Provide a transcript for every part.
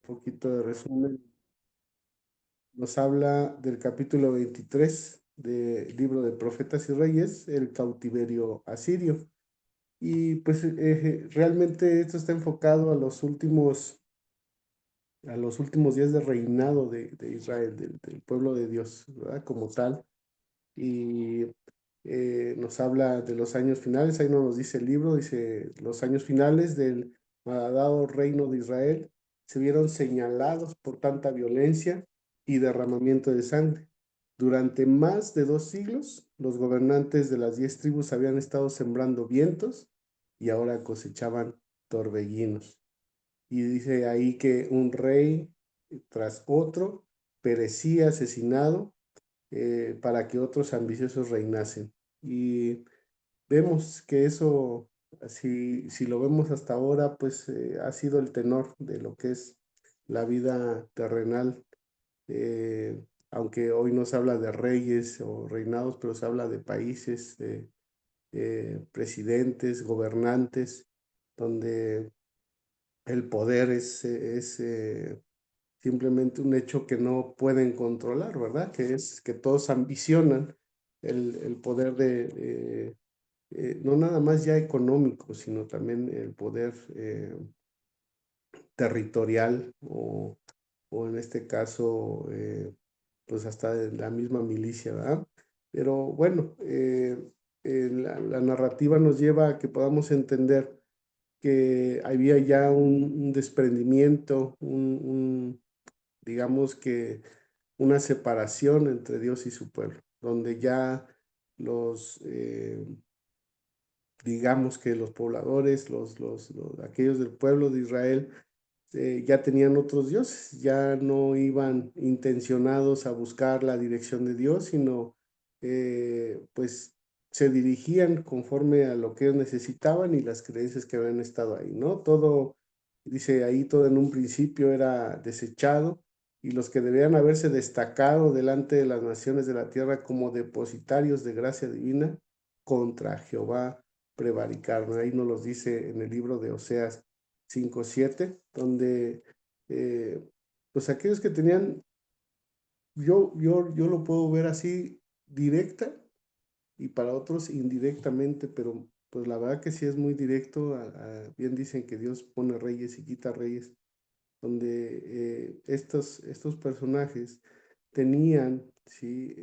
poquito de resumen. Nos habla del capítulo 23 del libro de Profetas y Reyes, el cautiverio asirio. Y pues realmente esto está enfocado a los últimos días de reinado de Israel, del pueblo de Dios, ¿verdad? Como tal. Y nos habla de los años finales, ahí no nos dice el libro, dice los años finales del malhadado reino de Israel se vieron señalados por tanta violencia y derramamiento de sangre. Durante más de 2 siglos, los gobernantes de las 10 tribus habían estado sembrando vientos y ahora cosechaban torbellinos. Y dice ahí que un rey tras otro perecía asesinado para que otros ambiciosos reinasen. Y vemos que eso, si lo vemos hasta ahora, pues ha sido el tenor de lo que es la vida terrenal, aunque hoy no se habla de reyes o reinados, pero se habla de países, de presidentes, gobernantes, donde el poder es simplemente un hecho que no pueden controlar, ¿verdad? Que es que todos ambicionan el poder no nada más ya económico, sino también el poder territorial o en este caso, pues hasta de la misma milicia, ¿verdad? Pero bueno, la narrativa nos lleva a que podamos entender que había ya un desprendimiento, digamos que una separación entre Dios y su pueblo, donde ya los, digamos que los pobladores, aquellos del pueblo de Israel, ya tenían otros dioses, ya no iban intencionados a buscar la dirección de Dios, sino pues se dirigían conforme a lo que ellos necesitaban y las creencias que habían estado ahí, ¿no? Todo, dice ahí, todo en un principio era desechado y los que debían haberse destacado delante de las naciones de la tierra como depositarios de gracia divina contra Jehová prevaricaron. Ahí nos los dice en el libro de Oseas 5:7, donde pues aquellos que tenían, yo lo puedo ver así directa y para otros indirectamente, pero pues la verdad que sí es muy directo. Bien dicen que Dios pone reyes y quita reyes, donde estos personajes tenían, sí,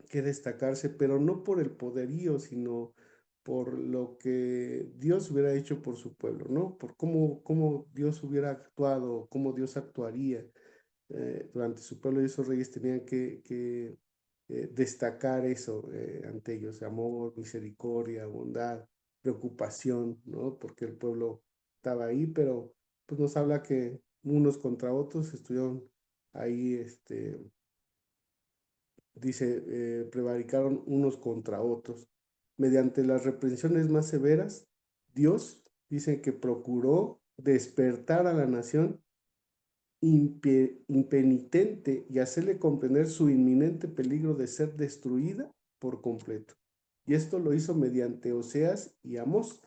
que destacarse, pero no por el poderío, sino por lo que Dios hubiera hecho por su pueblo, ¿no? Por cómo Dios hubiera actuado, cómo Dios actuaría durante su pueblo, y esos reyes tenían que destacar eso ante ellos: amor, misericordia, bondad, preocupación, ¿no? Porque el pueblo estaba ahí, pero pues nos habla que unos contra otros estuvieron ahí, dice, prevaricaron unos contra otros. Mediante las reprensiones más severas, Dios dice que procuró despertar a la nación impenitente y hacerle comprender su inminente peligro de ser destruida por completo. Y esto lo hizo mediante Oseas y Amós.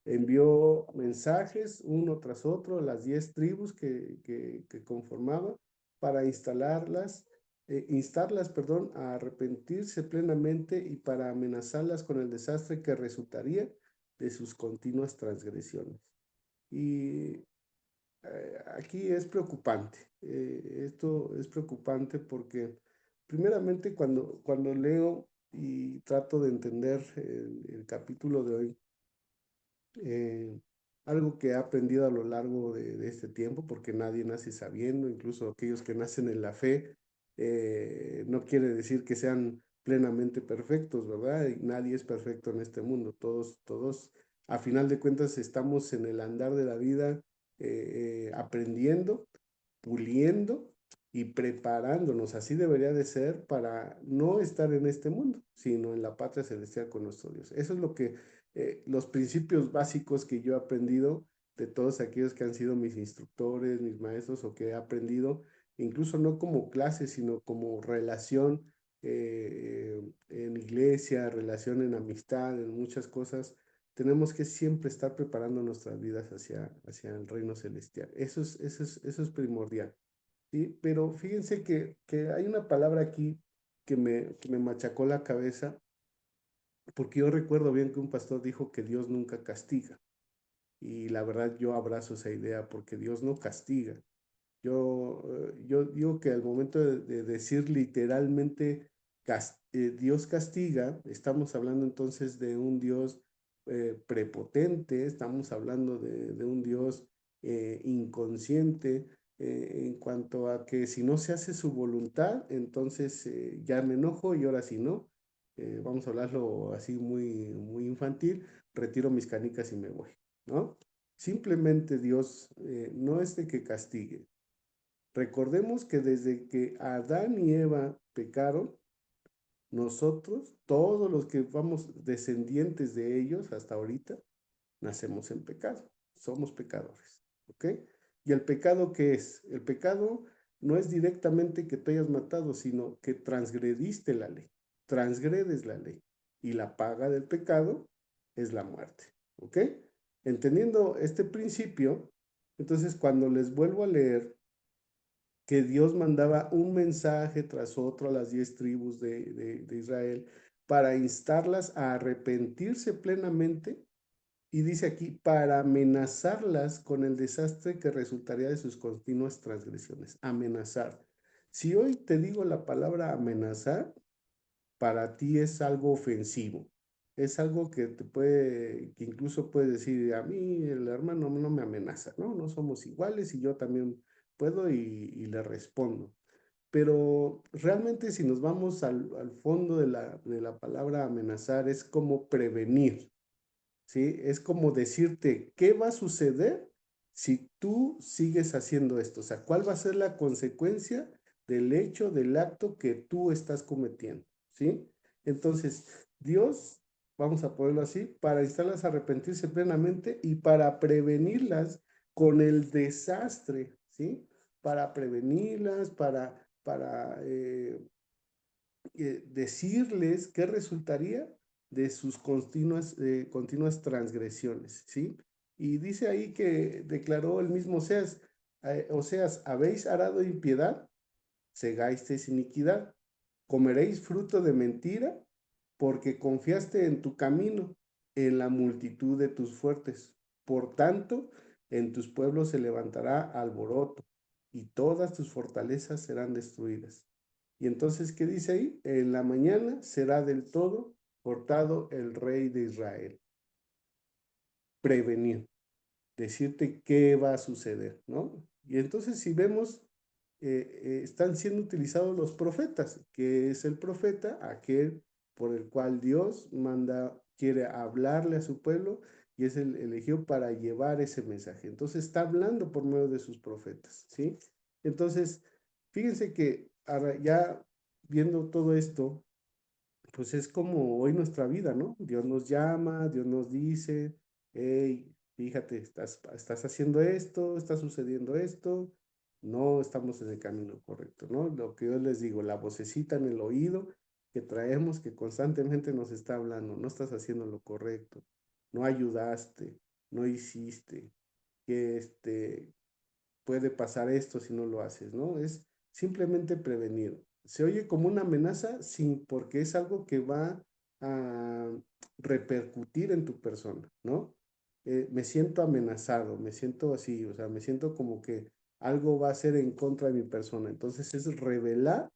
Envió mensajes uno tras otro a las 10 tribus que conformaba para instarlas, perdón, a arrepentirse plenamente y para amenazarlas con el desastre que resultaría de sus continuas transgresiones. Y aquí es preocupante. Esto es preocupante porque primeramente cuando leo y trato de entender el capítulo de hoy, eh, algo que he aprendido a lo largo de este tiempo, porque nadie nace sabiendo, incluso aquellos que nacen en la fe, no quiere decir que sean plenamente perfectos, ¿verdad? Y nadie es perfecto en este mundo. Todos, a final de cuentas, estamos en el andar de la vida, aprendiendo, puliendo y preparándonos. Así debería de ser para no estar en este mundo, sino en la patria celestial con nuestro Dios. Eso es lo que los principios básicos que yo he aprendido de todos aquellos que han sido mis instructores, mis maestros, o que he aprendido, incluso no como clase, sino como relación en iglesia, relación en amistad, en muchas cosas. tenemos que siempre estar preparando nuestras vidas hacia el reino celestial. Eso es primordial, ¿sí? Pero fíjense que hay una palabra aquí que me machacó la cabeza, porque yo recuerdo bien que un pastor dijo que Dios nunca castiga. Y la verdad yo abrazo esa idea porque Dios no castiga. Yo digo que al momento de decir literalmente Dios castiga, estamos hablando entonces de un Dios prepotente, estamos hablando de un Dios inconsciente, en cuanto a que si no se hace su voluntad, entonces ya me enojo y ahora sí no. Vamos a hablarlo así muy infantil, retiro mis canicas y me voy, ¿no? Simplemente Dios no es de que castigue. Recordemos que desde que Adán y Eva pecaron, nosotros, todos los que vamos descendientes de ellos hasta ahorita, nacemos en pecado. Somos pecadores. ¿Ok? ¿Y el pecado qué es? El pecado no es directamente que te hayas matado, sino que transgrediste la ley. Transgredes la ley. Y la paga del pecado es la muerte. ¿Ok? Entendiendo este principio, entonces cuando les vuelvo a leer que Dios mandaba un mensaje tras otro a las 10 tribus de Israel para instarlas a arrepentirse plenamente. Y dice aquí, para amenazarlas con el desastre que resultaría de sus continuas transgresiones. Amenazar. Si hoy te digo la palabra amenazar, para ti es algo ofensivo. Es algo que te puede, que incluso puedes decir, a mí el hermano no me amenaza, ¿no? No somos iguales y yo también puedo y le respondo. Pero realmente si nos vamos al fondo de la palabra amenazar, es como prevenir, ¿sí? Es como decirte, ¿qué va a suceder si tú sigues haciendo esto? O sea, ¿cuál va a ser la consecuencia del hecho, del acto que tú estás cometiendo? ¿Sí? Entonces, Dios, vamos a ponerlo así, para instarlas a arrepentirse plenamente y para prevenirlas con el desastre, ¿sí? Para prevenirlas, para decirles qué resultaría de sus continuas transgresiones, ¿sí? Y dice ahí que declaró el mismo Oseas, habéis arado impiedad, segasteis iniquidad, comeréis fruto de mentira, porque confiaste en tu camino, en la multitud de tus fuertes. Por tanto, en tus pueblos se levantará alboroto, y todas tus fortalezas serán destruidas. Y entonces, ¿qué dice ahí? En la mañana será del todo cortado el rey de Israel. Prevenir, decirte qué va a suceder, ¿no? Y entonces, si vemos, están siendo utilizados los profetas, que es el profeta, aquel por el cual Dios manda, quiere hablarle a su pueblo y es el elegido para llevar ese mensaje. Entonces, está hablando por medio de sus profetas, ¿sí? Entonces, fíjense que ahora ya viendo todo esto, pues es como hoy nuestra vida, ¿no? Dios nos llama, Dios nos dice, hey, fíjate, estás haciendo esto, está sucediendo esto, no estamos en el camino correcto, ¿no? Lo que yo les digo, la vocecita en el oído que traemos que constantemente nos está hablando, no estás haciendo lo correcto, no ayudaste, no hiciste, que puede pasar esto si no lo haces, ¿no? Es simplemente prevenir. Se oye como una amenaza sin, porque es algo que va a repercutir en tu persona, ¿no? Me siento amenazado, me siento así, o sea, me siento como que algo va a ser en contra de mi persona. Entonces es revelar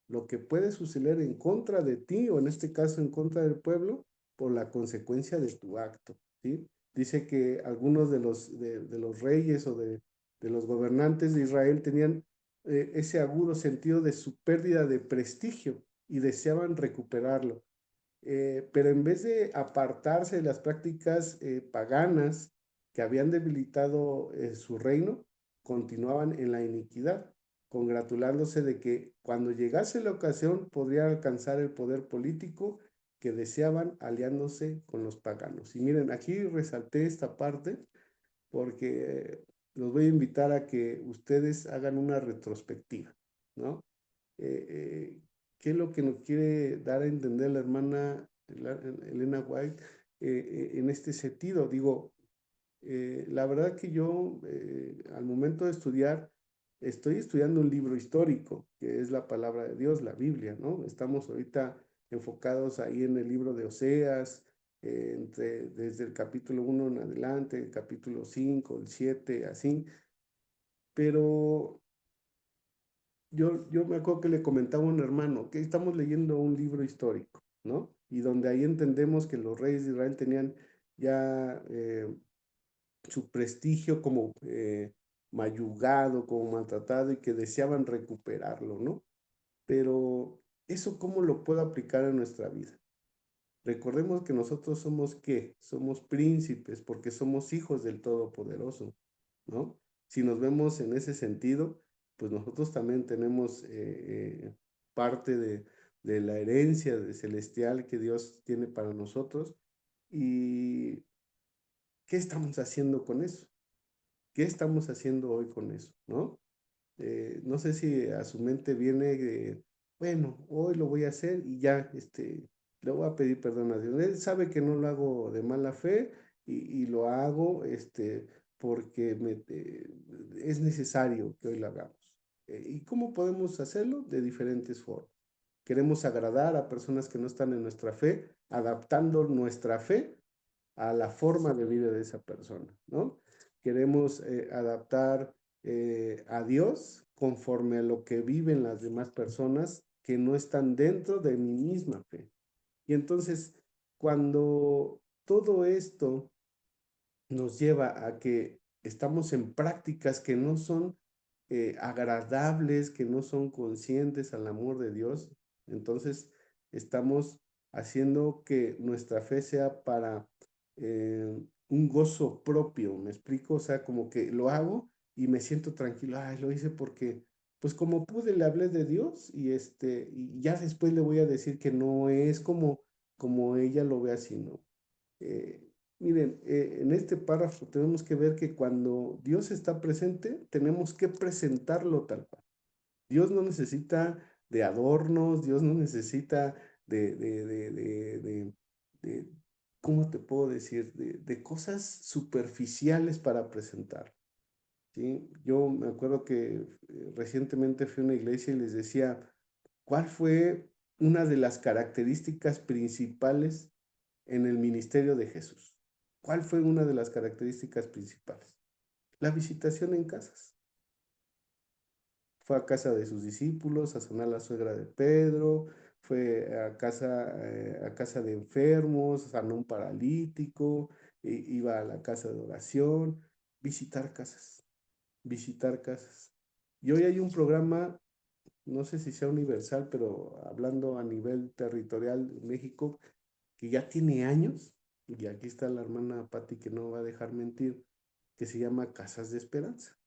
lo que puede suceder en contra de ti o en este caso en contra del pueblo por la consecuencia de tu acto, ¿sí? Dice que algunos de los reyes o de los gobernantes de Israel tenían ese agudo sentido de su pérdida de prestigio y deseaban recuperarlo. Pero en vez de apartarse de las prácticas paganas que habían debilitado su reino, continuaban en la iniquidad, congratulándose de que cuando llegase la ocasión podrían alcanzar el poder político que deseaban aliándose con los paganos. Y miren, aquí resalté esta parte porque los voy a invitar a que ustedes hagan una retrospectiva, ¿no? Eh, eh, ¿Qué es lo que nos quiere dar a entender la hermana Elena White? en este sentido. Digo, la verdad que yo, al momento de estudiar, estoy estudiando un libro histórico, que es la palabra de Dios, la Biblia, ¿no? Estamos ahorita enfocados ahí en el libro de Oseas, desde el capítulo 1 en adelante, el capítulo 5 el 7 así, pero yo me acuerdo que le comentaba a un hermano que estamos leyendo un libro histórico, ¿no? Y donde ahí entendemos que los reyes de Israel tenían ya su prestigio como mayugado, como maltratado y que deseaban recuperarlo, ¿no? Pero eso, ¿cómo lo puedo aplicar en nuestra vida? Recordemos que nosotros somos ¿qué? Somos príncipes porque somos hijos del Todopoderoso, ¿no? Si nos vemos en ese sentido, pues nosotros también tenemos parte de la herencia celestial que Dios tiene para nosotros. ¿Y qué estamos haciendo con eso? ¿Qué estamos haciendo hoy con eso? ¿No? No sé si a su mente viene, bueno, hoy lo voy a hacer y ya, le voy a pedir perdón a Dios. Él sabe que no lo hago de mala fe y lo hago, porque es necesario que hoy lo hagamos. ¿Y cómo podemos hacerlo? De diferentes formas. Queremos agradar a personas que no están en nuestra fe, adaptando nuestra fe a la forma de vida de esa persona, ¿no? Queremos adaptar a Dios conforme a lo que viven las demás personas que no están dentro de mi misma fe. Y entonces, cuando todo esto nos lleva a que estamos en prácticas que no son agradables, que no son conscientes al amor de Dios, entonces estamos haciendo que nuestra fe sea para un gozo propio, ¿me explico? O sea, como que lo hago y me siento tranquilo, ay, lo hice porque, pues como pude, le hablé de Dios y ya después le voy a decir que no es como ella lo ve así, ¿no? Eh, Miren, en este párrafo tenemos que ver que cuando Dios está presente, tenemos que presentarlo tal cual. Dios no necesita de adornos, Dios no necesita de, de, de, de, de- de- ¿cómo te puedo decir? De cosas superficiales para presentar, ¿sí? Yo me acuerdo que recientemente fui a una iglesia y les decía, ¿cuál fue una de las características principales en el ministerio de Jesús? ¿Cuál fue una de las características principales? La visitación en casas. Fue a casa de sus discípulos, a sanar la suegra de Pedro, fue a casa de enfermos, sanó un paralítico, iba a la casa de oración, visitar casas, visitar casas. Y hoy hay un programa, no sé si sea universal, pero hablando a nivel territorial en México, que ya tiene años, y aquí está la hermana Patti que no va a dejar mentir, que se llama Casas de Esperanza,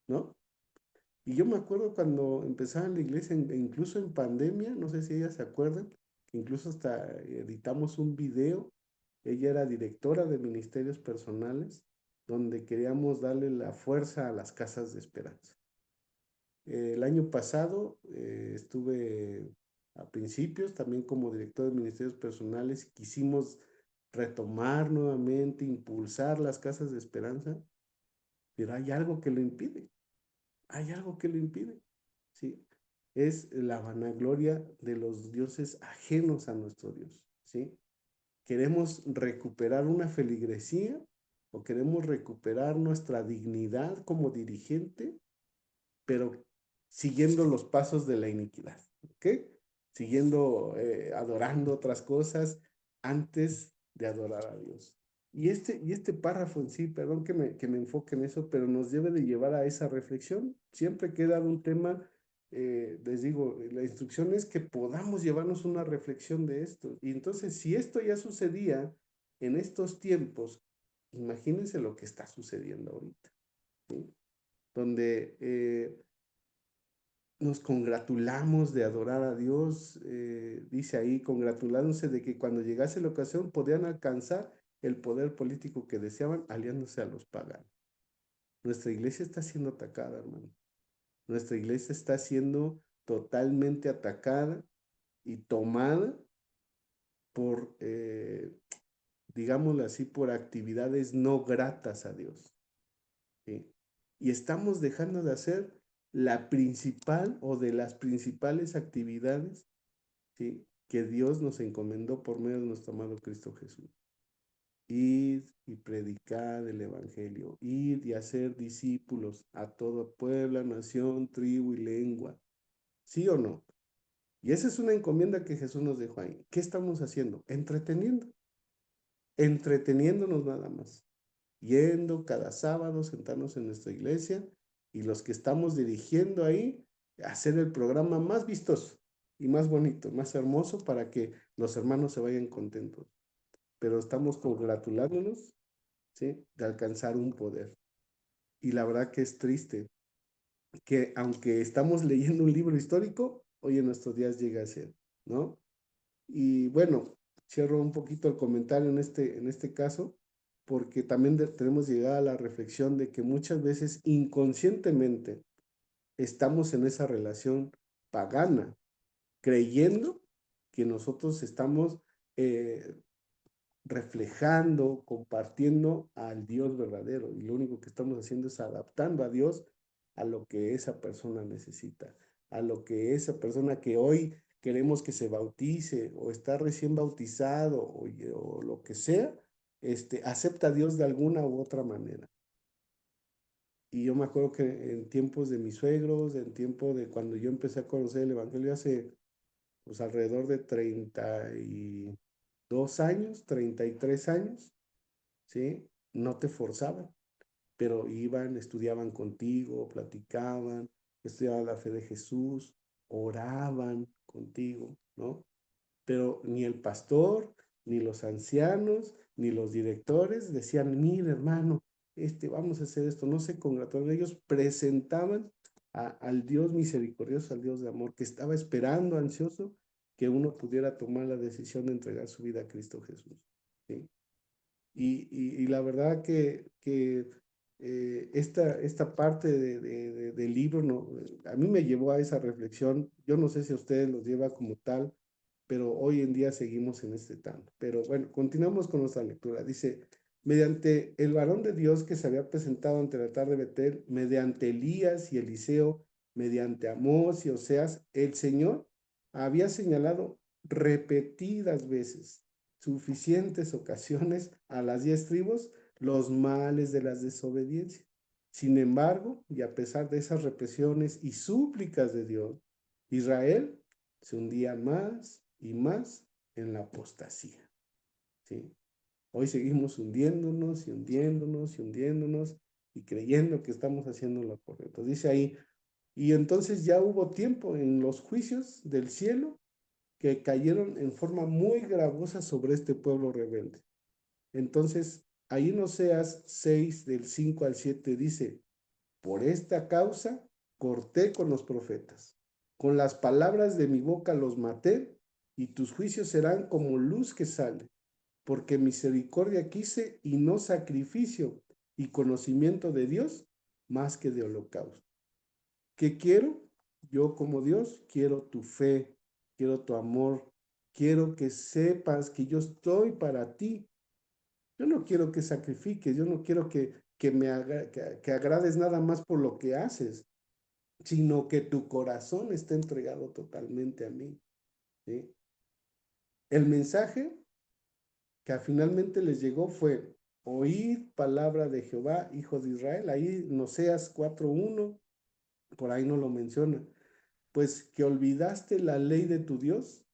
¿no? Y yo me acuerdo cuando empezaba en la iglesia, incluso en pandemia, no sé si ellas se acuerdan, que incluso hasta editamos un video, ella era directora de ministerios personales, donde queríamos darle la fuerza a las casas de esperanza. El año pasado estuve a principios también como director de ministerios personales y quisimos retomar nuevamente, impulsar las casas de esperanza, pero hay algo que lo impide, hay algo que lo impide, ¿sí? Es la vanagloria de los dioses ajenos a nuestro Dios, ¿sí? Queremos recuperar una feligresía o queremos recuperar nuestra dignidad como dirigente, pero siguiendo los pasos de la iniquidad, ¿ok? Siguiendo, adorando otras cosas antes de adorar a Dios. Y este párrafo en sí, perdón que me enfoque en eso, pero nos debe de llevar a esa reflexión. Siempre que he dado un tema, les digo, la instrucción es que podamos llevarnos una reflexión de esto. Y entonces, si esto ya sucedía en estos tiempos, imagínense lo que está sucediendo ahorita, ¿sí? Donde nos congratulamos de adorar a Dios, dice ahí, congratulándose de que cuando llegase la ocasión podían alcanzar el poder político que deseaban aliándose a los paganos. Nuestra iglesia está siendo atacada, hermano. Nuestra iglesia está siendo totalmente atacada y tomada por digámoslo así, por actividades no gratas a Dios. ¿Sí? Y estamos dejando de hacer la principal o de las principales actividades, ¿sí?, que Dios nos encomendó por medio de nuestro amado Cristo Jesús. Ir y predicar el Evangelio, ir y hacer discípulos a toda pueblo, nación, tribu y lengua. ¿Sí o no? Y esa es una encomienda que Jesús nos dejó ahí. ¿Qué estamos haciendo? Entreteniéndonos nada más. Yendo cada sábado, sentarnos en nuestra iglesia y los que estamos dirigiendo ahí, hacer el programa más vistoso y más bonito, más hermoso para que los hermanos se vayan contentos. Pero estamos congratulándonos, ¿sí?, de alcanzar un poder. Y la verdad que es triste que aunque estamos leyendo un libro histórico, hoy en nuestros días llega a ser, ¿no? Y bueno, cierro un poquito el comentario en este caso, porque también tenemos llegado a la reflexión de que muchas veces inconscientemente estamos en esa relación pagana, creyendo que nosotros estamos eh, reflejando, compartiendo al Dios verdadero. Y lo único que estamos haciendo es adaptando a Dios a lo que esa persona necesita, a lo que esa persona que hoy queremos que se bautice o está recién bautizado o lo que sea, acepta a Dios de alguna u otra manera. Y yo me acuerdo que en tiempos de mis suegros, en tiempo de cuando yo empecé a conocer el Evangelio hace pues alrededor de 32 años, 33 años, ¿sí? No te forzaban, pero iban, estudiaban contigo, platicaban, estudiaban la fe de Jesús, oraban contigo, ¿no? Pero ni el pastor, ni los ancianos, ni los directores decían, mira hermano, vamos a hacer esto, no se congratulaban, ellos presentaban al Dios misericordioso, al Dios de amor, que estaba esperando, ansioso, que uno pudiera tomar la decisión de entregar su vida a Cristo Jesús, ¿sí? Y la verdad que esta parte del libro no, a mí me llevó a esa reflexión. Yo no sé si a ustedes los lleva como tal, pero hoy en día seguimos en este tanto. Pero bueno, continuamos con nuestra lectura. Dice, mediante el varón de Dios que se había presentado ante el altar de Betel, mediante Elías y Eliseo, mediante Amós y Oseas, el Señor había señalado repetidas veces, suficientes ocasiones, a las 10 tribus los males de las desobediencias. Sin embargo, y a pesar de esas represiones y súplicas de Dios, Israel se hundía más y más en la apostasía, ¿sí? Hoy seguimos hundiéndonos y hundiéndonos y hundiéndonos y creyendo que estamos haciendo lo correcto. Dice ahí, y entonces ya hubo tiempo en los juicios del cielo que cayeron en forma muy gravosa sobre este pueblo rebelde. Entonces, ahí en Oseas 6, del 5 al 7 dice, por esta causa corté con los profetas, con las palabras de mi boca los maté, y tus juicios serán como luz que sale, porque misericordia quise y no sacrificio, y conocimiento de Dios más que de holocausto. ¿Qué quiero? Yo como Dios quiero tu fe, quiero tu amor, quiero que sepas que yo estoy para ti. Yo no quiero que sacrifiques, yo no quiero que agrades nada más por lo que haces, sino que tu corazón esté entregado totalmente a mí, ¿sí? El mensaje que finalmente les llegó fue, oíd palabra de Jehová, hijo de Israel, ahí en Oseas 4:1, por ahí no lo menciona, pues que olvidaste la ley de tu Dios,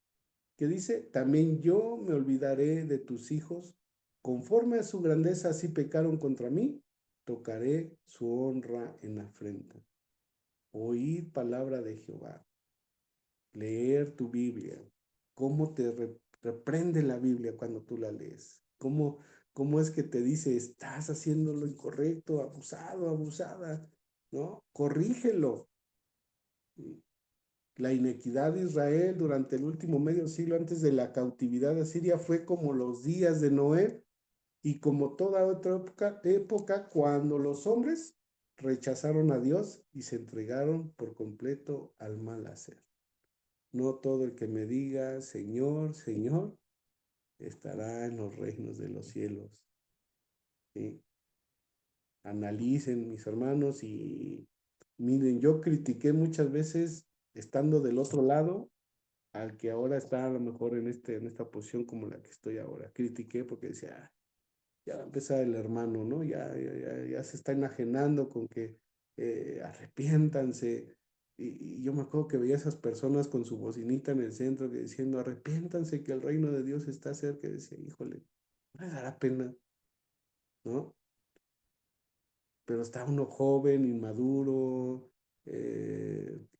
que dice, también yo me olvidaré de tus hijos, conforme a su grandeza así pecaron contra mí, tocaré su honra en afrenta. Oíd palabra de Jehová, leer tu Biblia, cómo te reprende la Biblia cuando tú la lees, cómo es que te dice, estás haciendo lo incorrecto, abusado, abusada, ¿no? Corrígelo. La inequidad de Israel durante el último medio siglo antes de la cautividad de Asiria fue como los días de Noé y como toda otra época cuando los hombres rechazaron a Dios y se entregaron por completo al mal hacer. No todo el que me diga, Señor, Señor, estará en los reinos de los cielos. ¿Sí? Analicen, mis hermanos, y miren, yo critiqué muchas veces estando del otro lado al que ahora está a lo mejor en esta posición como la que estoy ahora. Critiqué porque decía, "Ah, ya va a empezar el hermano, ¿no? Ya se está enajenando con que arrepiéntanse". Y yo me acuerdo que veía esas personas con su bocinita en el centro que diciendo, arrepiéntanse que el reino de Dios está cerca. Y decía, híjole, no me dará pena, ¿no? Pero está uno joven, inmaduro,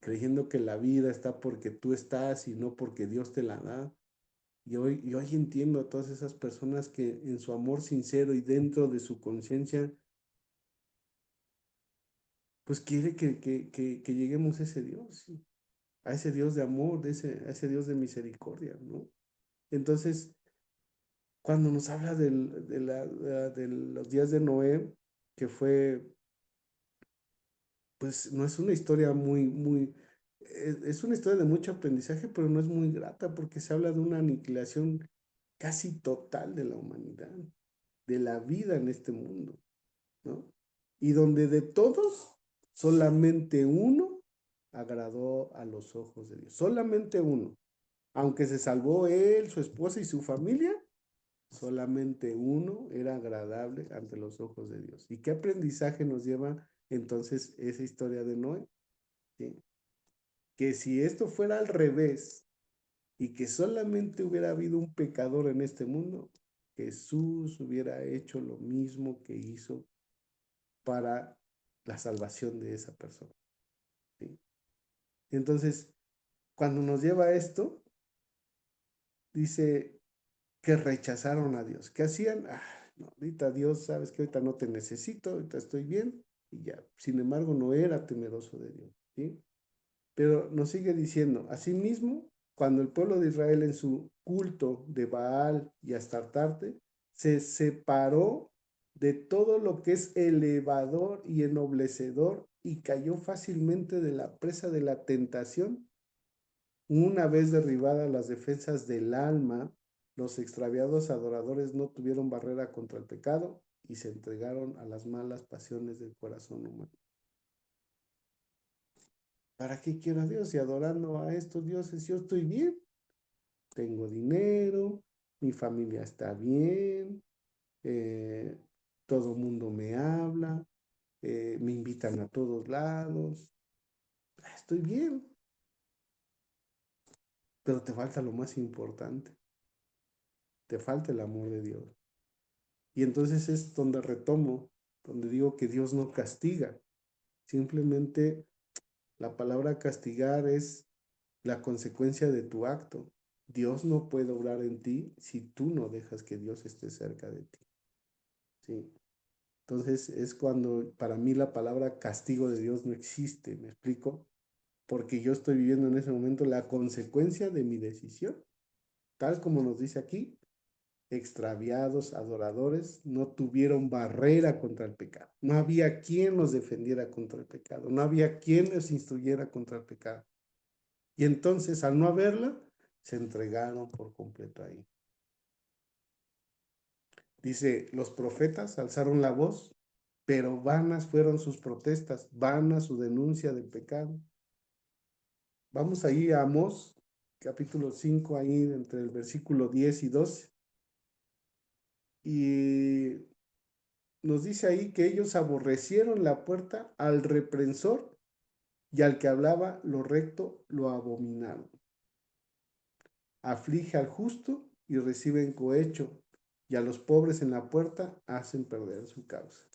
creyendo que la vida está porque tú estás y no porque Dios te la da. Y hoy entiendo a todas esas personas que en su amor sincero y dentro de su conciencia, pues quiere que lleguemos a ese Dios, ¿sí? A ese Dios de amor, a ese Dios de misericordia, ¿no? Entonces, cuando nos habla de los días de Noé, que fue, pues no es una historia es una historia de mucho aprendizaje, pero no es muy grata porque se habla de una aniquilación casi total de la humanidad, de la vida en este mundo, ¿no? Y donde de todos, solamente uno agradó a los ojos de Dios, solamente uno. Aunque se salvó él, su esposa y su familia, solamente uno era agradable ante los ojos de Dios. ¿Y qué aprendizaje nos lleva entonces esa historia de Noé? ¿Sí? Que si esto fuera al revés y que solamente hubiera habido un pecador en este mundo, Jesús hubiera hecho lo mismo que hizo para la salvación de esa persona. ¿Sí? Entonces, cuando nos lleva a esto, dice que rechazaron a Dios. ¿Qué hacían? Ah, no, ahorita Dios, sabes que ahorita no te necesito, ahorita estoy bien y ya. Sin embargo, no era temeroso de Dios. ¿Sí? Pero nos sigue diciendo, asimismo, cuando el pueblo de Israel en su culto de Baal y Astarte se separó de todo lo que es elevador y ennoblecedor y cayó fácilmente de la presa de la tentación, una vez derribadas las defensas del alma, los extraviados adoradores no tuvieron barrera contra el pecado y se entregaron a las malas pasiones del corazón humano. ¿Para qué quiero a Dios? Y adorando a estos dioses, yo estoy bien, tengo dinero, mi familia está bien, eh, todo el mundo me habla, me invitan a todos lados, estoy bien, pero te falta lo más importante, te falta el amor de Dios. Y entonces es donde retomo, donde digo que Dios no castiga, simplemente la palabra castigar es la consecuencia de tu acto. Dios no puede obrar en ti si tú no dejas que Dios esté cerca de ti. ¿Sí? Entonces es cuando para mí la palabra castigo de Dios no existe, ¿me explico? Porque yo estoy viviendo en ese momento la consecuencia de mi decisión, tal como nos dice aquí, extraviados, adoradores, no tuvieron barrera contra el pecado. No había quien los defendiera contra el pecado, no había quien los instruyera contra el pecado. Y entonces, al no haberla, se entregaron por completo ahí. Dice, los profetas alzaron la voz, pero vanas fueron sus protestas, vana su denuncia del pecado. Vamos ahí a Amós, capítulo 5, ahí entre el versículo 10 y 12. Y nos dice ahí que ellos aborrecieron la puerta al reprensor y al que hablaba lo recto lo abominaron. Aflige al justo y reciben cohecho, y a los pobres en la puerta hacen perder su causa.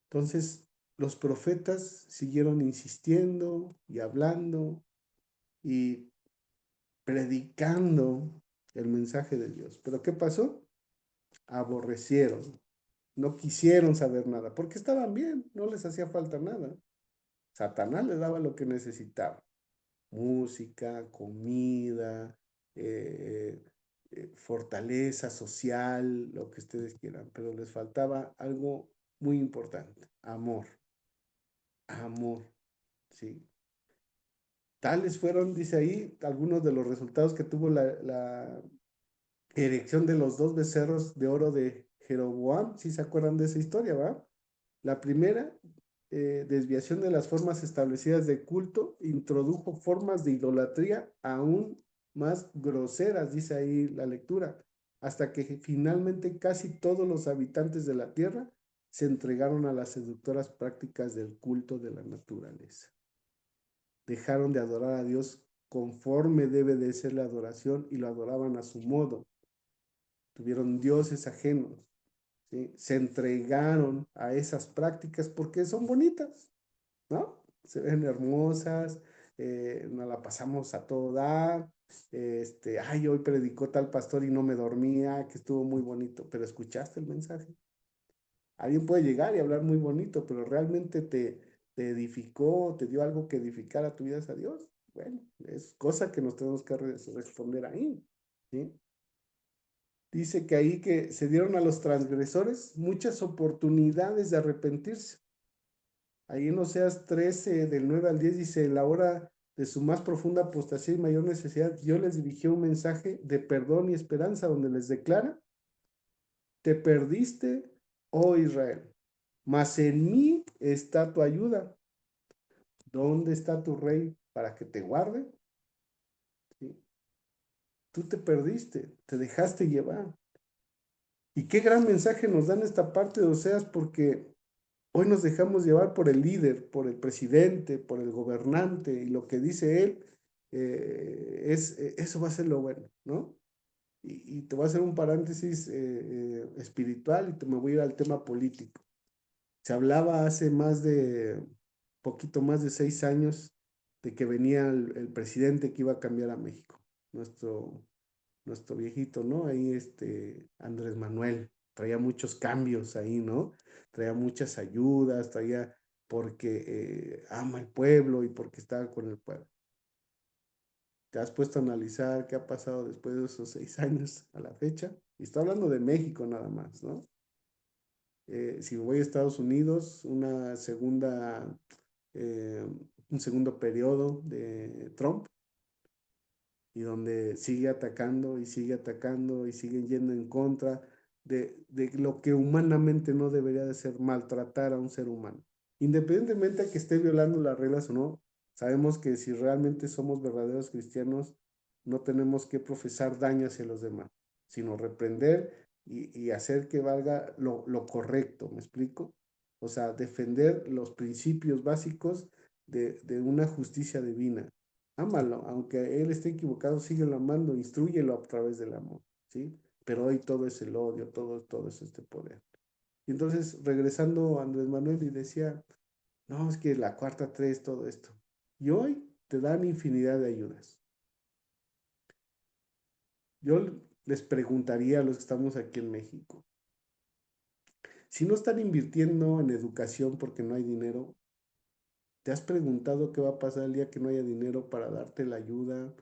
Entonces, los profetas siguieron insistiendo y hablando y predicando el mensaje de Dios. Pero ¿qué pasó? Aborrecieron, no quisieron saber nada, porque estaban bien, no les hacía falta nada. Satanás les daba lo que necesitaba: música, comida, eh, fortaleza social, lo que ustedes quieran, pero les faltaba algo muy importante: amor, amor, ¿sí? Tales fueron, dice ahí, algunos de los resultados que tuvo la erección de los dos becerros de oro de Jeroboam, si se acuerdan de esa historia, ¿va? La primera, desviación de las formas establecidas de culto, introdujo formas de idolatría aún más groseras, dice ahí la lectura, hasta que finalmente casi todos los habitantes de la tierra se entregaron a las seductoras prácticas del culto de la naturaleza. Dejaron de adorar a Dios conforme debe de ser la adoración y lo adoraban a su modo. Tuvieron dioses ajenos, ¿sí? Se entregaron a esas prácticas porque son bonitas, ¿no? Se ven hermosas, nos la pasamos a todo dar. Ay, hoy predicó tal pastor y no me dormía, que estuvo muy bonito, pero ¿escuchaste el mensaje? Alguien puede llegar y hablar muy bonito, pero realmente te edificó, te dio algo que edificara tu vida a Dios. Bueno, es cosa que nos tenemos que responder ahí, ¿sí? Dice que ahí que se dieron a los transgresores muchas oportunidades de arrepentirse. Ahí en Oseas 13, del 9 al 10 dice, la hora de su más profunda apostasía y mayor necesidad, Dios les dirigió un mensaje de perdón y esperanza donde les declara, te perdiste, oh Israel, mas en mí está tu ayuda. ¿Dónde está tu rey para que te guarde? ¿Sí? Tú te perdiste, te dejaste llevar. Y qué gran mensaje nos dan esta parte de Oseas porque hoy nos dejamos llevar por el líder, por el presidente, por el gobernante y lo que dice él, eso va a ser lo bueno, ¿no? Y te voy a hacer un paréntesis espiritual y me voy a ir al tema político. Se hablaba hace poquito más de 6 años de que venía el presidente que iba a cambiar a México, nuestro, nuestro viejito, ¿no? Ahí Andrés Manuel, traía muchos cambios ahí, ¿no? Traía muchas ayudas, traía porque ama al pueblo y porque estaba con el pueblo. ¿Te has puesto a analizar qué ha pasado después de esos 6 años a la fecha? Y está hablando de México nada más, ¿no? Si voy a Estados Unidos, eh, un segundo periodo de Trump, y donde sigue atacando y sigue atacando y siguen yendo en contra de lo que humanamente no debería de ser maltratar a un ser humano. Independientemente de que esté violando las reglas o no, sabemos que si realmente somos verdaderos cristianos, no tenemos que profesar daño hacia los demás, sino reprender y hacer que valga lo correcto, ¿me explico? O sea, defender los principios básicos de una justicia divina. Ámalo, aunque él esté equivocado, síguelo amando, instrúyelo a través del amor, ¿sí? Pero hoy todo es el odio, todo es este poder. Y entonces, regresando a Andrés Manuel y decía, no, es que la cuarta tres, todo esto. Y hoy te dan infinidad de ayudas. Yo les preguntaría a los que estamos aquí en México, si no están invirtiendo en educación porque no hay dinero, ¿te has preguntado qué va a pasar el día que no haya dinero para darte la ayuda?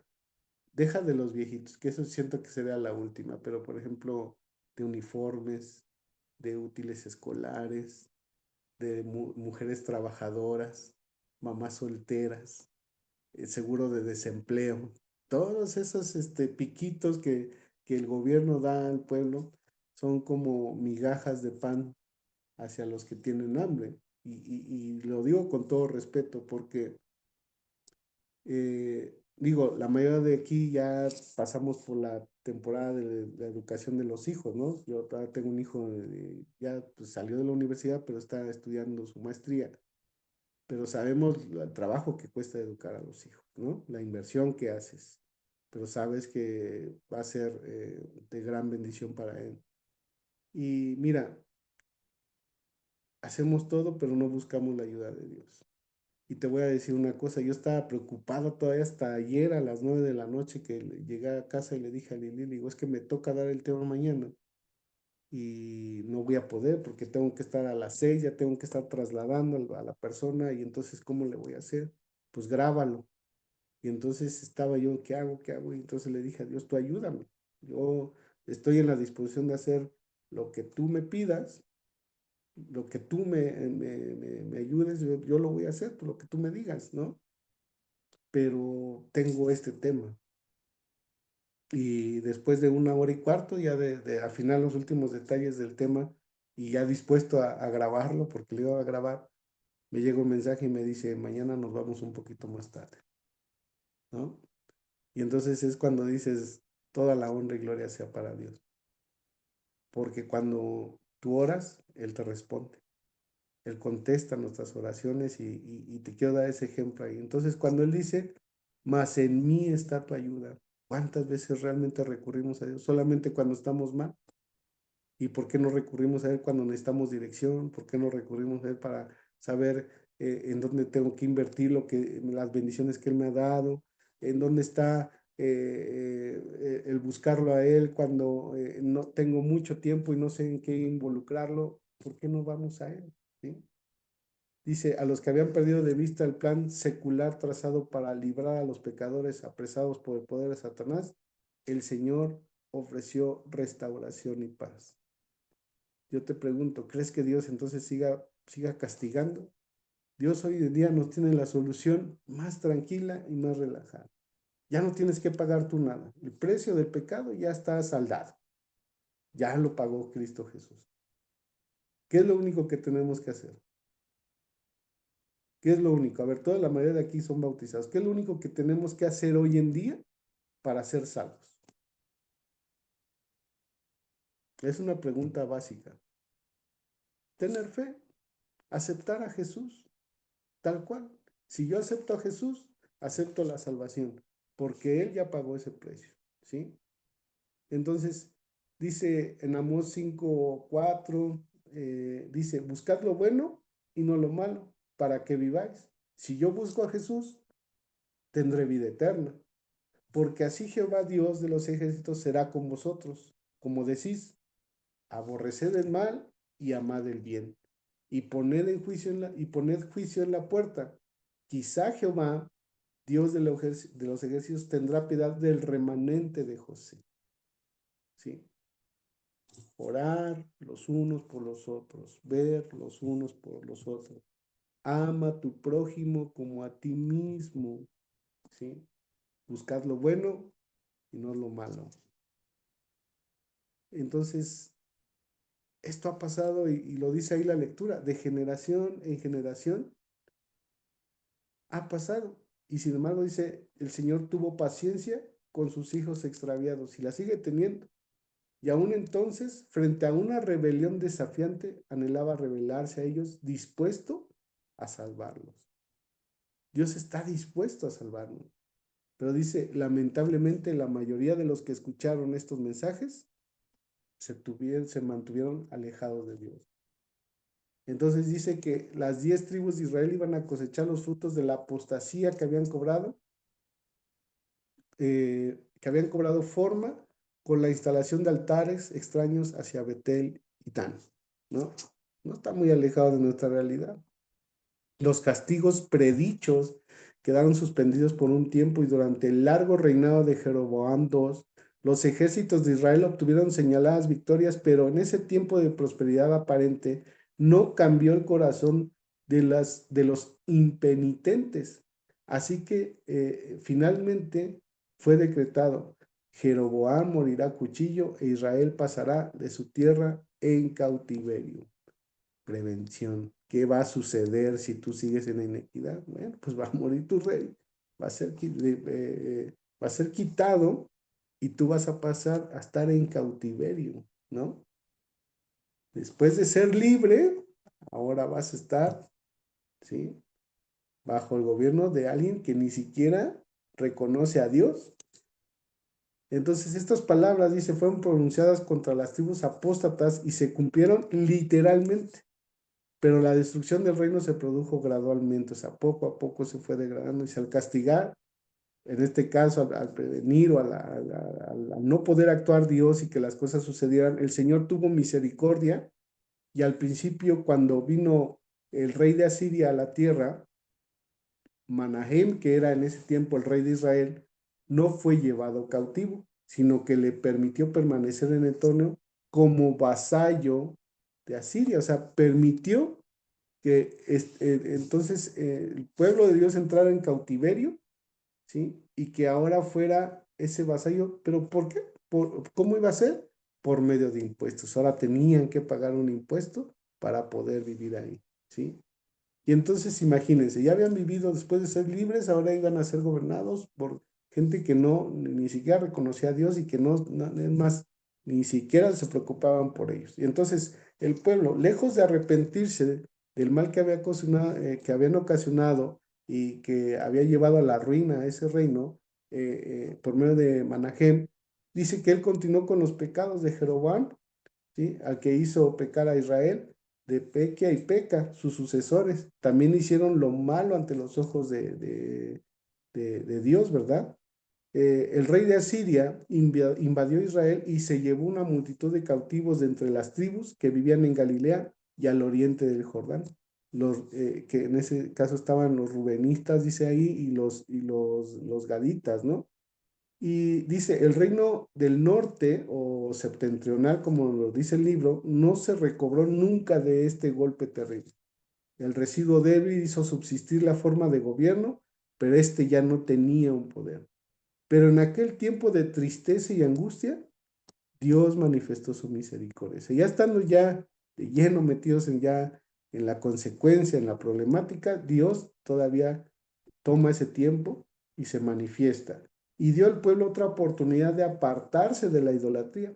Deja de los viejitos, que eso siento que sería la última, pero por ejemplo, de uniformes, de útiles escolares, de mujeres trabajadoras, mamás solteras, seguro de desempleo, todos esos piquitos que el gobierno da al pueblo son como migajas de pan hacia los que tienen hambre. Y lo digo con todo respeto porque digo, la mayoría de aquí ya pasamos por la temporada de la educación de los hijos, ¿no? Yo todavía tengo un hijo, ya pues, salió de la universidad, pero está estudiando su maestría. Pero sabemos el trabajo que cuesta educar a los hijos, ¿no? La inversión que haces, pero sabes que va a ser de gran bendición para él. Y mira, hacemos todo, pero no buscamos la ayuda de Dios. Y te voy a decir una cosa, yo estaba preocupado todavía hasta ayer a las 9 de la noche que llegué a casa y le dije a Lili, le digo, es que me toca dar el tema mañana y no voy a poder porque tengo que estar a las 6, ya tengo que estar trasladando a la persona y entonces, ¿cómo le voy a hacer? Pues grábalo. Y entonces estaba yo, ¿qué hago? ¿Qué hago? Y entonces le dije a Dios, tú ayúdame. Yo estoy en la disposición de hacer lo que tú me pidas, lo que tú me ayudes, yo lo voy a hacer, por lo que tú me digas, ¿no? pero tengo este tema. Y después de 1 hora y cuarto, ya de afinar los últimos detalles del tema y ya dispuesto a grabarlo, porque lo iba a grabar, me llega un mensaje y me dice, mañana nos vamos un poquito más tarde, ¿no? Y entonces es cuando dices, toda la honra y gloria sea para Dios, porque cuando tú oras, Él te responde. Él contesta nuestras oraciones y te quiero dar ese ejemplo ahí. Entonces, cuando Él dice, mas en mí está tu ayuda, ¿cuántas veces realmente recurrimos a Dios? Solamente cuando estamos mal. ¿Y por qué no recurrimos a Él cuando necesitamos dirección? ¿Por qué no recurrimos a Él para saber en dónde tengo que invertir las bendiciones que Él me ha dado? ¿En dónde está el buscarlo a Él cuando no tengo mucho tiempo y no sé en qué involucrarlo? ¿Por qué no vamos a Él? ¿Sí? Dice, a los que habían perdido de vista el plan secular trazado para librar a los pecadores apresados por el poder de Satanás, el Señor ofreció restauración y paz. Yo te pregunto, ¿crees que Dios entonces siga castigando? Dios hoy en día nos tiene la solución más tranquila y más relajada. Ya no tienes que pagar tú nada. El precio del pecado ya está saldado. Ya lo pagó Cristo Jesús. ¿Qué es lo único que tenemos que hacer? ¿Qué es lo único? A ver, toda la mayoría de aquí son bautizados. ¿Qué es lo único que tenemos que hacer hoy en día para ser salvos? Es una pregunta básica. Tener fe, aceptar a Jesús, tal cual. Si yo acepto a Jesús, acepto la salvación, porque Él ya pagó ese precio, ¿sí? Entonces, dice en Amós 5:4, dice, buscad lo bueno y no lo malo, para que viváis. Si yo busco a Jesús, tendré vida eterna, porque así Jehová Dios de los ejércitos será con vosotros, como decís, aborreced el mal y amad el bien, y poned juicio en la puerta. Quizá Jehová Dios de los ejércitos tendrá piedad del remanente de José. ¿Sí? Orar los unos por los otros, ver los unos por los otros. Ama a tu prójimo como a ti mismo. ¿Sí? Buscad lo bueno y no lo malo. Entonces, esto ha pasado y lo dice ahí la lectura, de generación en generación ha pasado. Y sin embargo dice, el Señor tuvo paciencia con sus hijos extraviados y la sigue teniendo. Y aún entonces, frente a una rebelión desafiante, anhelaba revelarse a ellos, dispuesto a salvarlos. Dios está dispuesto a salvarnos. Pero dice, lamentablemente, la mayoría de los que escucharon estos mensajes se mantuvieron alejados de Dios. Entonces dice que las 10 tribus de Israel iban a cosechar los frutos de la apostasía que habían cobrado forma con la instalación de altares extraños hacia Betel y Dan, ¿no? No está muy alejado de nuestra realidad. Los castigos predichos quedaron suspendidos por un tiempo y durante el largo reinado de Jeroboam II, los ejércitos de Israel obtuvieron señaladas victorias, pero en ese tiempo de prosperidad aparente no cambió el corazón de los impenitentes. Así que finalmente fue decretado, Jeroboam morirá a cuchillo e Israel pasará de su tierra en cautiverio. Prevención. ¿Qué va a suceder si tú sigues en la inequidad? Bueno, pues va a morir tu rey, va a ser, va a ser quitado y tú vas a pasar a estar en cautiverio, ¿no? Después de ser libre, ahora vas a estar, ¿sí? Bajo el gobierno de alguien que ni siquiera reconoce a Dios. Entonces, estas palabras, dice, fueron pronunciadas contra las tribus apóstatas y se cumplieron literalmente. Pero la destrucción del reino se produjo gradualmente, o sea, poco a poco se fue degradando y al castigar, en este caso, al prevenir o al no poder actuar Dios y que las cosas sucedieran, el Señor tuvo misericordia y al principio cuando vino el rey de Asiria a la tierra, Manahem, que era en ese tiempo el rey de Israel, no fue llevado cautivo, sino que le permitió permanecer en el trono como vasallo de Asiria, o sea, permitió que entonces el pueblo de Dios entrara en cautiverio ¿sí? Y que ahora fuera ese vasallo, pero ¿por qué? ¿Cómo iba a ser? Por medio de impuestos. Ahora tenían que pagar un impuesto para poder vivir ahí, ¿sí? Y entonces imagínense, ya habían vivido después de ser libres, ahora iban a ser gobernados por gente que no, ni siquiera reconocía a Dios y que es más, ni siquiera se preocupaban por ellos. Y entonces el pueblo, lejos de arrepentirse del mal que habían ocasionado y que había llevado a la ruina a ese reino por medio de Manahem, dice que él continuó con los pecados de Jeroboam, ¿sí? Al que hizo pecar a Israel, de Pequia y Peca, sus sucesores, también hicieron lo malo ante los ojos de Dios, ¿verdad? El rey de Asiria invadió Israel y se llevó una multitud de cautivos de entre las tribus que vivían en Galilea y al oriente del Jordán. Que en ese caso estaban los rubenistas, dice ahí, los gaditas, ¿no? Y dice, el reino del norte o septentrional, como lo dice el libro, no se recobró nunca de este golpe terrible. El residuo débil hizo subsistir la forma de gobierno, pero este ya no tenía un poder. Pero en aquel tiempo de tristeza y angustia, Dios manifestó su misericordia. Ya estando ya de lleno metidos en la consecuencia, en la problemática, Dios todavía toma ese tiempo y se manifiesta. Y dio al pueblo otra oportunidad de apartarse de la idolatría.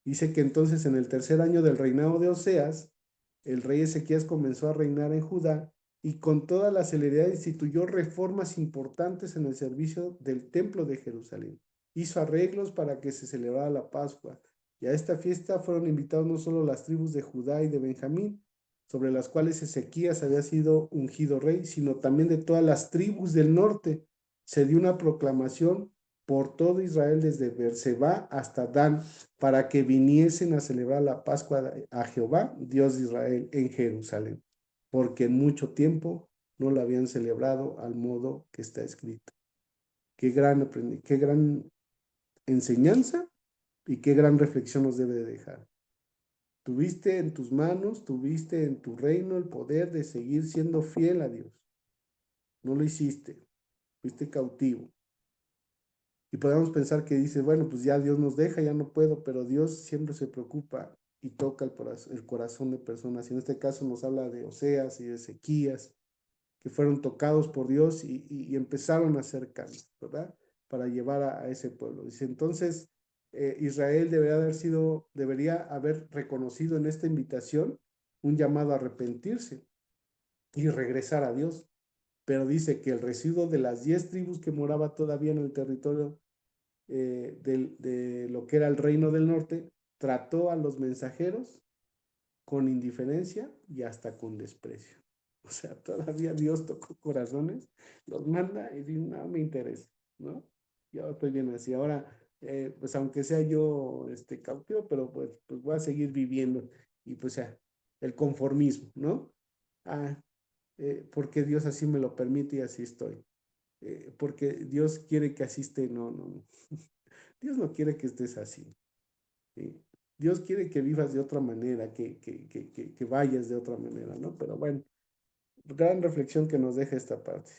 Dice que entonces en el tercer año del reinado de Oseas, el rey Ezequías comenzó a reinar en Judá y con toda la celeridad instituyó reformas importantes en el servicio del templo de Jerusalén. Hizo arreglos para que se celebrara la Pascua. Y a esta fiesta fueron invitados no solo las tribus de Judá y de Benjamín, sobre las cuales Ezequías había sido ungido rey, sino también de todas las tribus del norte. Se dio una proclamación por todo Israel desde Beerseba hasta Dan, para que viniesen a celebrar la Pascua a Jehová, Dios de Israel, en Jerusalén, porque en mucho tiempo no la habían celebrado al modo que está escrito. Qué gran enseñanza y qué gran reflexión nos debe de dejar. Tuviste en tus manos, tuviste en tu reino el poder de seguir siendo fiel a Dios. No lo hiciste, fuiste cautivo. Y podemos pensar que dice, bueno, pues ya Dios nos deja, ya no puedo, pero Dios siempre se preocupa y toca el corazón de personas. Y en este caso nos habla de Oseas y de Ezequías, que fueron tocados por Dios y empezaron a hacer cambios, ¿verdad? Para llevar a ese pueblo. Dice, entonces, Israel debería haber reconocido en esta invitación un llamado a arrepentirse y regresar a Dios. Pero dice que el residuo de las 10 tribus que moraba todavía en el territorio de lo que era el reino del norte, trató a los mensajeros con indiferencia y hasta con desprecio. O sea, todavía Dios tocó corazones, los manda y dice, no me interesa, ¿no? Yo estoy bien así. Ahora, pues aunque sea yo cautivo, pero pues voy a seguir viviendo. Y pues ya, el conformismo, ¿no? Ah, porque Dios así me lo permite y así estoy. Porque Dios quiere que así esté. No, no, no. Dios no quiere que estés así. ¿Sí? Dios quiere que vivas de otra manera, que vayas de otra manera, ¿no? Pero bueno, gran reflexión que nos deja esta parte.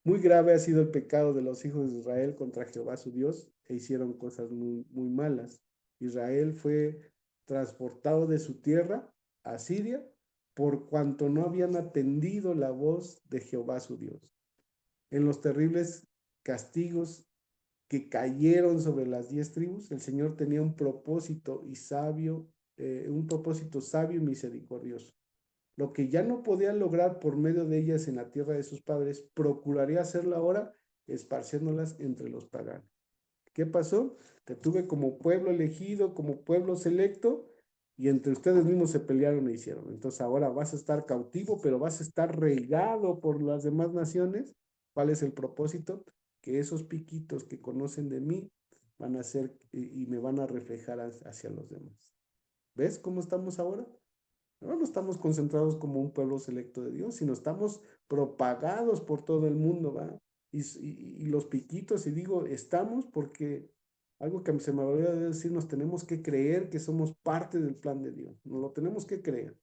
Muy grave ha sido el pecado de los hijos de Israel contra Jehová su Dios e hicieron cosas muy, muy malas. Israel fue transportado de su tierra a Siria por cuanto no habían atendido la voz de Jehová su Dios. En los terribles castigos que cayeron sobre las 10 tribus, el Señor tenía un propósito sabio y misericordioso. Lo que ya no podía lograr por medio de ellas en la tierra de sus padres, procuraría hacerlo ahora, esparciéndolas entre los paganos. ¿Qué pasó? Te tuve como pueblo elegido, como pueblo selecto, y entre ustedes mismos se pelearon e hicieron. Entonces ahora vas a estar cautivo, pero vas a estar regado por las demás naciones. ¿Cuál es el propósito? Que esos piquitos que conocen de mí van a ser y me van a reflejar hacia los demás. ¿Ves cómo estamos ahora? No estamos concentrados como un pueblo selecto de Dios, sino estamos propagados por todo el mundo, ¿va? Y los piquitos, y digo, estamos porque algo que se me olvidó de decir, nos tenemos que creer que somos parte del plan de Dios, nos lo tenemos que creer.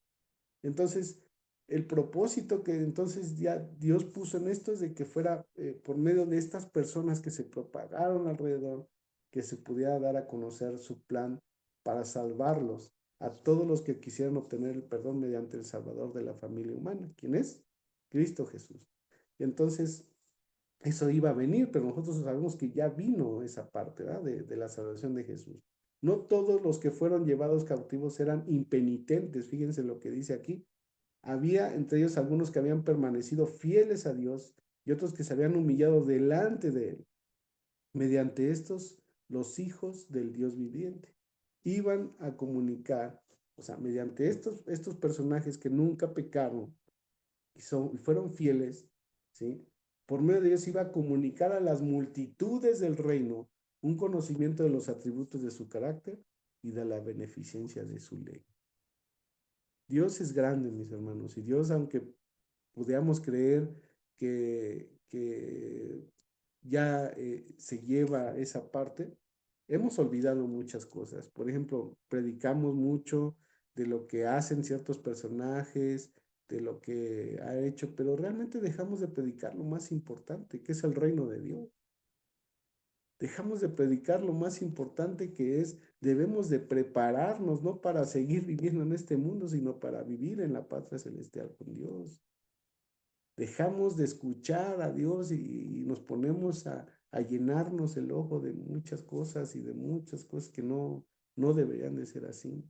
Entonces, el propósito que entonces ya Dios puso en esto es de que fuera por medio de estas personas que se propagaron alrededor, que se pudiera dar a conocer su plan para salvarlos a todos los que quisieran obtener el perdón mediante el Salvador de la familia humana. ¿Quién es? Cristo Jesús. Y entonces eso iba a venir, pero nosotros sabemos que ya vino esa parte, ¿verdad? De la salvación de Jesús. No todos los que fueron llevados cautivos eran impenitentes, fíjense lo que dice aquí. Había entre ellos algunos que habían permanecido fieles a Dios y otros que se habían humillado delante de Él. Mediante estos, los hijos del Dios viviente iban a comunicar, o sea, mediante estos personajes que nunca pecaron y fueron fieles, ¿sí? Por medio de ellos iba a comunicar a las multitudes del reino un conocimiento de los atributos de su carácter y de la beneficencia de su ley. Dios es grande, mis hermanos, y Dios, aunque pudiéramos creer que ya se lleva esa parte, hemos olvidado muchas cosas. Por ejemplo, predicamos mucho de lo que hacen ciertos personajes, de lo que ha hecho, pero realmente dejamos de predicar lo más importante, que es el reino de Dios. Dejamos de predicar lo más importante que es, debemos de prepararnos, no para seguir viviendo en este mundo, sino para vivir en la patria celestial con Dios. Dejamos de escuchar a Dios y nos ponemos a llenarnos el ojo de muchas cosas y de muchas cosas que no deberían de ser así.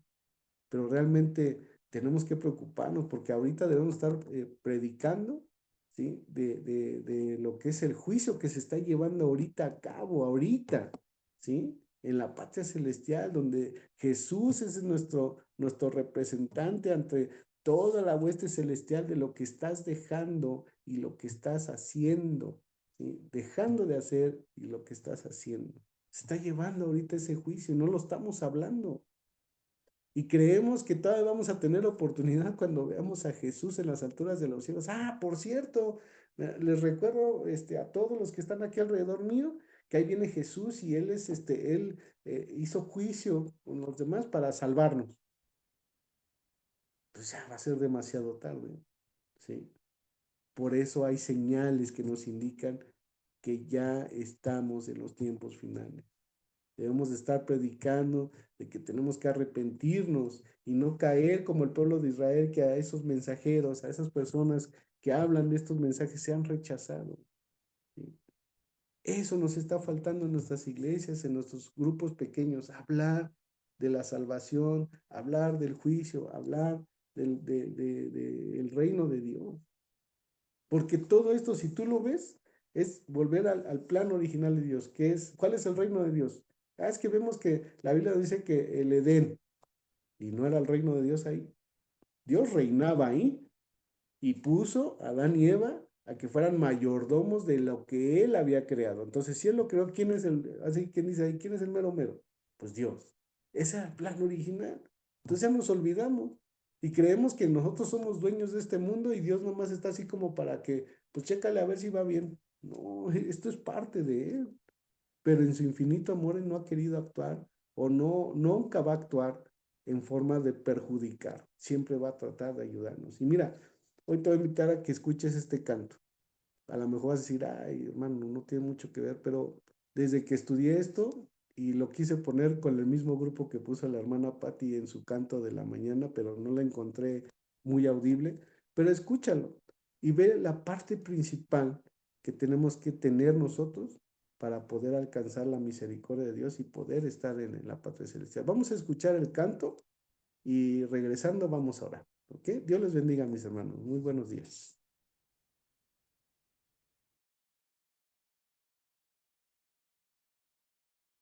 Pero realmente tenemos que preocuparnos porque ahorita debemos estar predicando, ¿sí? De lo que es el juicio que se está llevando ahorita a cabo, ahorita, ¿sí? En la patria celestial, donde Jesús es nuestro representante ante toda la hueste celestial de lo que estás dejando y lo que estás haciendo, ¿sí? Dejando de hacer y lo que estás haciendo. Se está llevando ahorita ese juicio, no lo estamos hablando. Y creemos que todavía vamos a tener oportunidad cuando veamos a Jesús en las alturas de los cielos. Ah, por cierto, les recuerdo a todos los que están aquí alrededor mío que ahí viene Jesús y él hizo juicio con los demás para salvarnos. Pues ya va a ser demasiado tarde, ¿sí? Por eso hay señales que nos indican que ya estamos en los tiempos finales. Debemos de estar predicando de que tenemos que arrepentirnos y no caer como el pueblo de Israel, que a esos mensajeros, a esas personas que hablan de estos mensajes se han rechazado. ¿Sí? Eso nos está faltando en nuestras iglesias, en nuestros grupos pequeños, hablar de la salvación, hablar del juicio, hablar del reino de Dios. Porque todo esto, si tú lo ves, es volver al plan original de Dios, que es, ¿cuál es el reino de Dios? Ah, es que vemos que la Biblia dice que el Edén, y no era el reino de Dios ahí. Dios reinaba ahí y puso a Adán y Eva a que fueran mayordomos de lo que él había creado. Entonces, si él lo creó, ¿quién es así, quién dice ahí, quién es el mero mero? Pues Dios. Ese era el plan original. Entonces ya nos olvidamos y creemos que nosotros somos dueños de este mundo y Dios nomás está así como para que, pues chécale a ver si va bien. No, esto es parte de él, pero en su infinito amor él no ha querido actuar o no, nunca va a actuar en forma de perjudicar. Siempre va a tratar de ayudarnos. Y mira, hoy te voy a invitar a que escuches este canto. A lo mejor vas a decir, ay, hermano, no tiene mucho que ver, pero desde que estudié esto y lo quise poner con el mismo grupo que puso la hermana Patti en su canto de la mañana, pero no la encontré muy audible, pero escúchalo y ve la parte principal que tenemos que tener nosotros para poder alcanzar la misericordia de Dios y poder estar en la patria celestial. Vamos a escuchar el canto y regresando vamos a orar. ¿Ok? Dios les bendiga, mis hermanos. Muy buenos días.